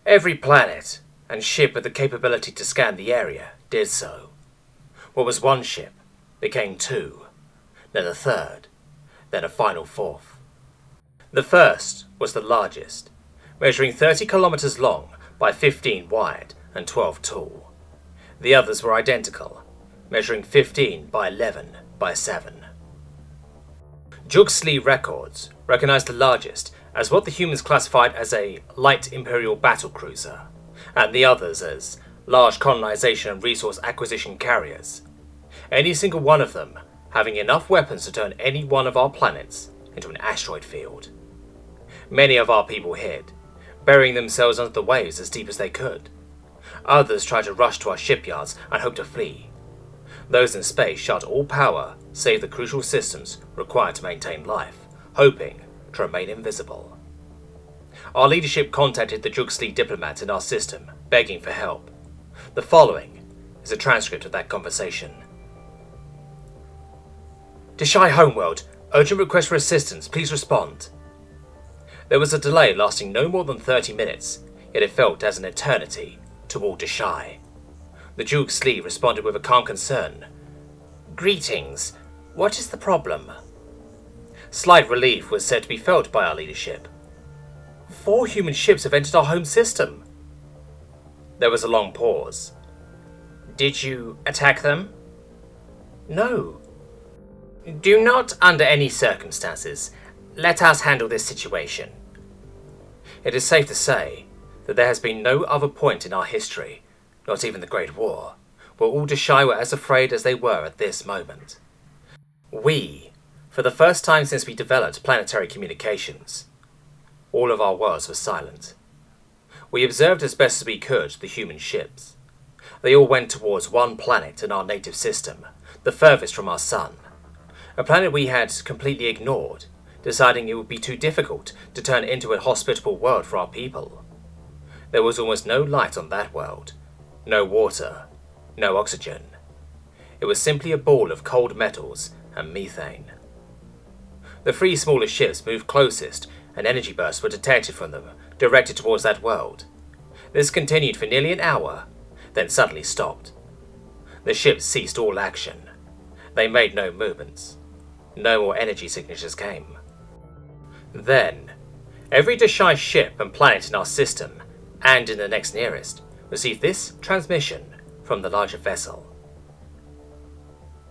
Every planet and ship with the capability to scan the area did so. What was one ship became two, then a third, then a final fourth. The first was the largest, measuring 30 kilometers long by 15 wide and 12 tall. The others were identical, measuring 15 by 11 by 7. Juxley records recognized the largest as what the humans classified as a light imperial battlecruiser, and the others as large colonization and resource acquisition carriers, any single one of them having enough weapons to turn any one of our planets into an asteroid field. Many of our people hid, burying themselves under the waves as deep as they could. Others tried to rush to our shipyards and hoped to flee. Those in space shut all power save the crucial systems required to maintain life, hoping to remain invisible. Our leadership contacted the Juxley diplomats in our system, begging for help. The following is a transcript of that conversation. Deshai Homeworld, urgent request for assistance, please respond. There was a delay lasting no more than 30 minutes, yet it felt as an eternity to all Deshai. The Juxley responded with a calm concern. Greetings, what is the problem? Slight relief was said to be felt by our leadership. 4 human ships have entered our home system. There was a long pause. Did you attack them? No. Do not, under any circumstances, let us handle this situation. It is safe to say that there has been no other point in our history, not even the Great War, where all Deshai were as afraid as they were at this moment. We, for the first time since we developed planetary communications, all of our worlds were silent. We observed as best as we could the human ships. They all went towards one planet in our native system, the furthest from our sun. A planet we had completely ignored, deciding it would be too difficult to turn into a hospitable world for our people. There was almost no light on that world, no water, no oxygen. It was simply a ball of cold metals and methane. The 3 smaller ships moved closest, and energy bursts were detected from them, directed towards that world. This continued for nearly an hour, then suddenly stopped. The ships ceased all action. They made no movements. No more energy signatures came. Then, every Deshai ship and planet in our system, and in the next nearest, received this transmission from the larger vessel.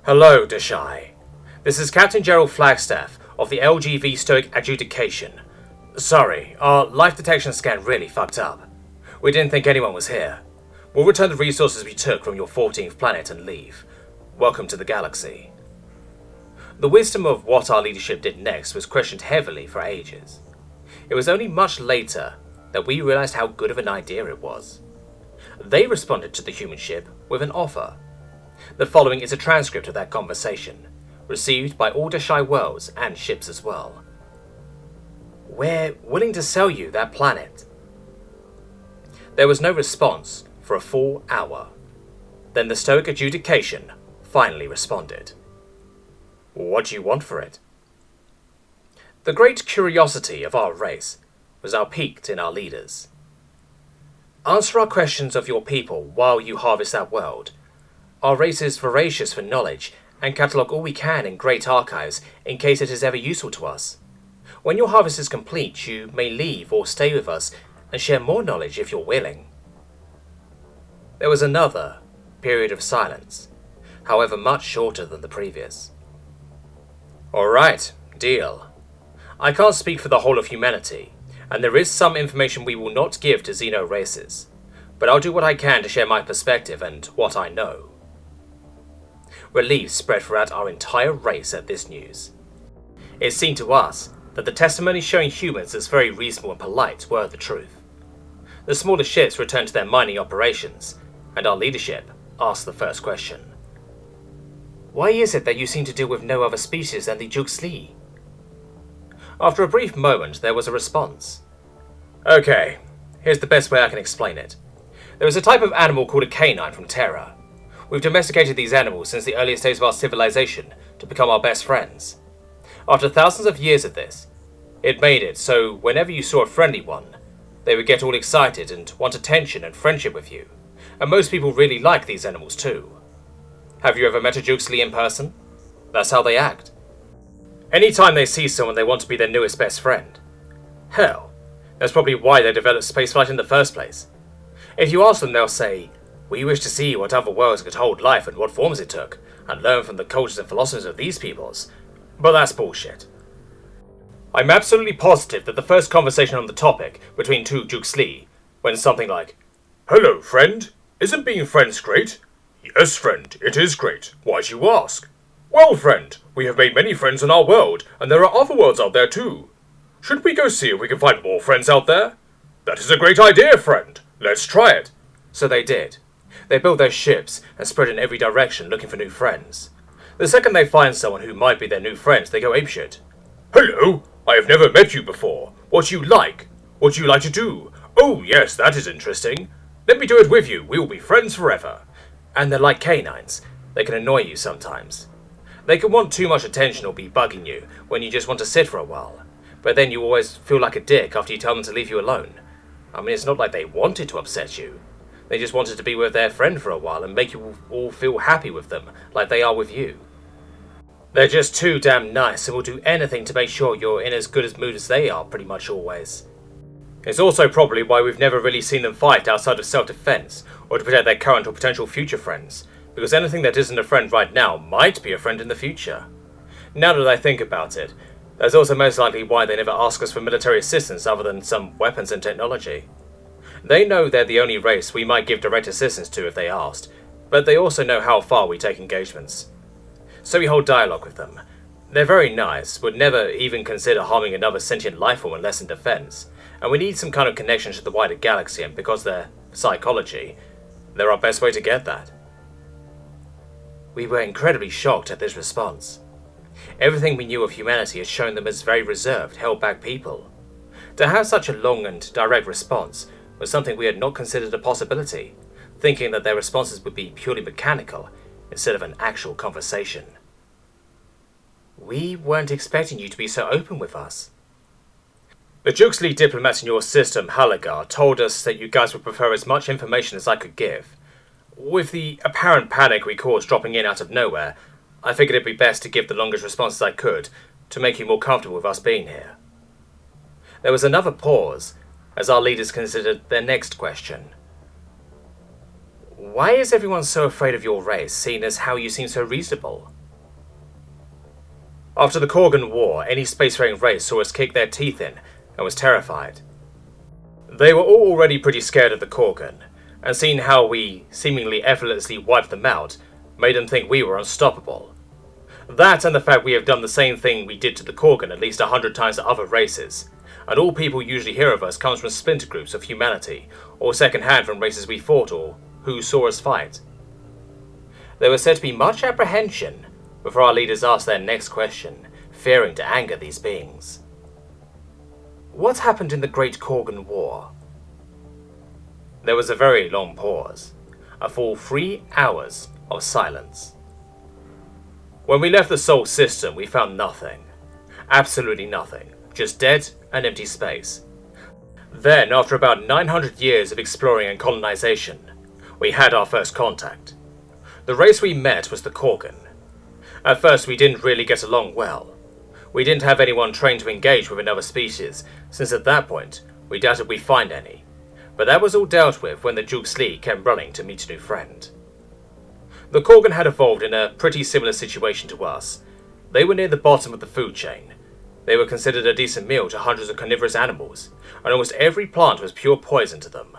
Hello, Deshai. This is Captain Gerald Flagstaff of the LGV Stoic Adjudication. Sorry, our life detection scan really fucked up. We didn't think anyone was here. We'll return the resources we took from your 14th planet and leave. Welcome to the galaxy. The wisdom of what our leadership did next was questioned heavily for ages. It was only much later that we realized how good of an idea it was. They responded to the human ship with an offer. The following is a transcript of that conversation, received by all Deshai worlds and ships as well. We're willing to sell you that planet. There was no response for a full hour. Then the Stoic Adjudication finally responded. What do you want for it? The great curiosity of our race was now piqued in our leaders. Answer our questions of your people while you harvest that world. Our race is voracious for knowledge and catalogue all we can in great archives in case it is ever useful to us. When your harvest is complete, you may leave or stay with us and share more knowledge if you're willing. There was another period of silence, however much shorter than the previous. Alright, deal. I can't speak for the whole of humanity, and there is some information we will not give to Xeno races, but I'll do what I can to share my perspective and what I know. Relief spread throughout our entire race at this news. It seemed to us that the testimonies showing humans as very reasonable and polite were the truth. The smaller ships returned to their mining operations, and our leadership asked the first question. Why is it that you seem to deal with no other species than the Juxley? After a brief moment, there was a response. Okay, here's the best way I can explain it. There is a type of animal called a canine from Terra. We've domesticated these animals since the earliest days of our civilization to become our best friends. After thousands of years of this, it made it so whenever you saw a friendly one, They would get all excited and want attention and friendship with you, and most people really like these animals too. Have you ever met a Juxley in person? That's how they act. Anytime they see someone, they want to be their newest best friend. Hell, that's probably why they developed spaceflight in the first place. If you ask them, they'll say, "We wish to see what other worlds could hold life and what forms it took, and learn from the cultures and philosophies of these peoples." But that's bullshit. I'm absolutely positive that the first conversation on the topic between two Juxley went something like, "Hello, friend. Isn't being friends great?" "Yes, friend, it is great. Why do you ask?" "Well, friend, we have made many friends in our world, and there are other worlds out there too. Should we go see if we can find more friends out there?" "That is a great idea, friend. Let's try it." So they did. They built their ships and spread in every direction looking for new friends. The second they find someone who might be their new friends, they go apeshit. "Hello, I have never met you before. What do you like? What do you like to do? Oh yes, that is interesting. Let me do it with you. We will be friends forever." And they're like canines. They can annoy you sometimes. They can want too much attention or be bugging you when you just want to sit for a while. But then you always feel like a dick after you tell them to leave you alone. I mean, it's not like they wanted to upset you. They just wanted to be with their friend for a while and make you all feel happy with them, like they are with you. They're just too damn nice and will do anything to make sure you're in as good a mood as they are, pretty much always. It's also probably why we've never really seen them fight outside of self-defense, or to protect their current or potential future friends, because anything that isn't a friend right now might be a friend in the future. Now that I think about it, that's also most likely why they never ask us for military assistance other than some weapons and technology. They know they're the only race we might give direct assistance to if they asked, but they also know how far we take engagements. So we hold dialogue with them. They're very nice, would never even consider harming another sentient life form unless in defense, and we need some kind of connection to the wider galaxy, and because they're psychology, they're our best way to get that. We were incredibly shocked at this response. Everything we knew of humanity had shown them as very reserved, held-back people. To have such a long and direct response was something we had not considered a possibility, thinking that their responses would be purely mechanical instead of an actual conversation. We weren't expecting you to be so open with us. The Juxley diplomats in your system, Halagar, told us that you guys would prefer as much information as I could give. With the apparent panic we caused dropping in out of nowhere, I figured it'd be best to give the longest responses I could to make you more comfortable with us being here. There was another pause as our leaders considered their next question. Why is everyone so afraid of your race, seeing as how you seem so reasonable? After the Corgan War, any spacefaring race saw us kick their teeth in and was terrified. They were all already pretty scared of the Corgan, and seeing how we seemingly effortlessly wiped them out made them think we were unstoppable. That and the fact we have done the same thing we did to the Corgan at least 100 times to other races, and all people usually hear of us comes from splinter groups of humanity, or second-hand from races we fought or who saw us fight. There was said to be much apprehension before our leaders asked their next question, fearing to anger these beings. What happened in the Great Corgan War? There was a very long pause, a full 3 hours of silence. When we left the Sol system, we found nothing. Absolutely nothing. Just dead and empty space. Then, after about 900 years of exploring and colonization, we had our first contact. The race we met was the Corgan. At first, we didn't really get along well. We didn't have anyone trained to engage with another species, since at that point, we doubted we'd find any. But that was all dealt with when the Juxley came running to meet a new friend. The Corgan had evolved in a pretty similar situation to us. They were near the bottom of the food chain. They were considered a decent meal to hundreds of carnivorous animals, and almost every plant was pure poison to them.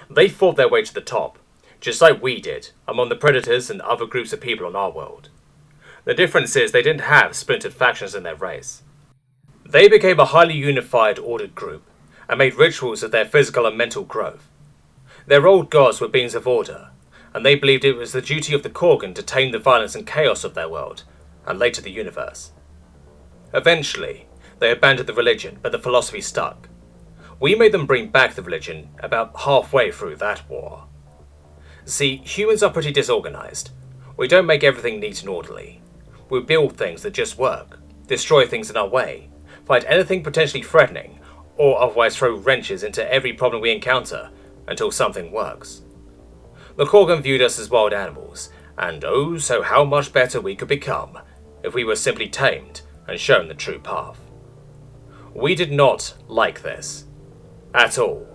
They fought their way to the top, just like we did, among the predators and other groups of people on our world. The difference is they didn't have splintered factions in their race. They became a highly unified, ordered group, and made rituals of their physical and mental growth. Their old gods were beings of order, and they believed it was the duty of the Corgan to tame the violence and chaos of their world, and later the universe. Eventually, they abandoned the religion, but the philosophy stuck. We made them bring back the religion about halfway through that war. See, humans are pretty disorganized. We don't make everything neat and orderly. We build things that just work, destroy things in our way, fight anything potentially threatening, or otherwise throw wrenches into every problem we encounter until something works. The Corgan viewed us as wild animals, and oh so how much better we could become if we were simply tamed and shown the true path. We did not like this. At all.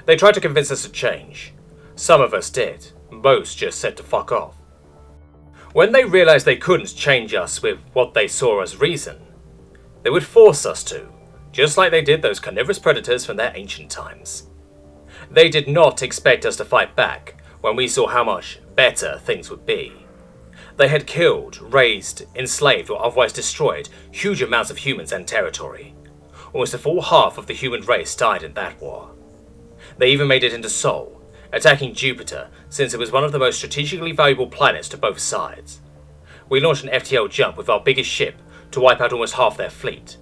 They tried to convince us to change. Some of us did, most just said to fuck off. When they realised they couldn't change us with what they saw as reason, they would force us to, just like they did those carnivorous predators from their ancient times. They did not expect us to fight back when we saw how much better things would be. They had killed, raised, enslaved or otherwise destroyed huge amounts of humans and territory. Almost a full half of the human race died in that war. They even made it into Sol, attacking Jupiter since it was one of the most strategically valuable planets to both sides. We launched an FTL jump with our biggest ship to wipe out almost half their fleet.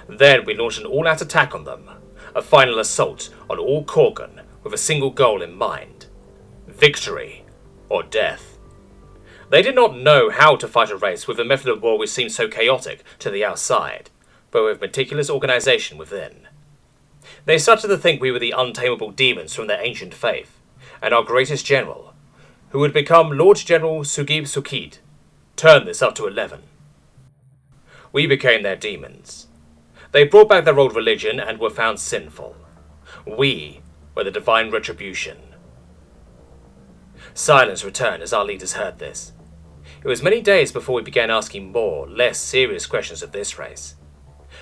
Then we launched an all-out attack on them, a final assault on all Corgan with a single goal in mind: victory or death. They did not know how to fight a race with a method of war which seemed so chaotic to the outside, but with meticulous organisation within. They started to think we were the untamable demons from their ancient faith, and our greatest general, who would become Lord General Sugib Sukid, turned this up to 11. We became their demons. They brought back their old religion and were found sinful. We were the divine retribution. Silence returned as our leaders heard this. It was many days before we began asking more, less serious questions of this race,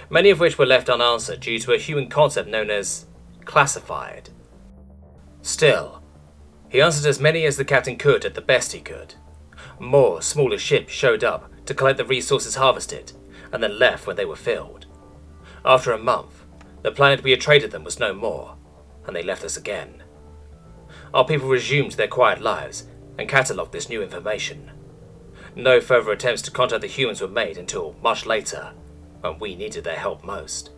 many of which were left unanswered due to a human concept known as classified. Still, he answered as many as the captain could at the best he could. More smaller ships showed up to collect the resources harvested, and then left when they were filled. After a month, the planet we had traded them was no more, and they left us again. Our people resumed their quiet lives and catalogued this new information. No further attempts to contact the humans were made until much later, when we needed their help most.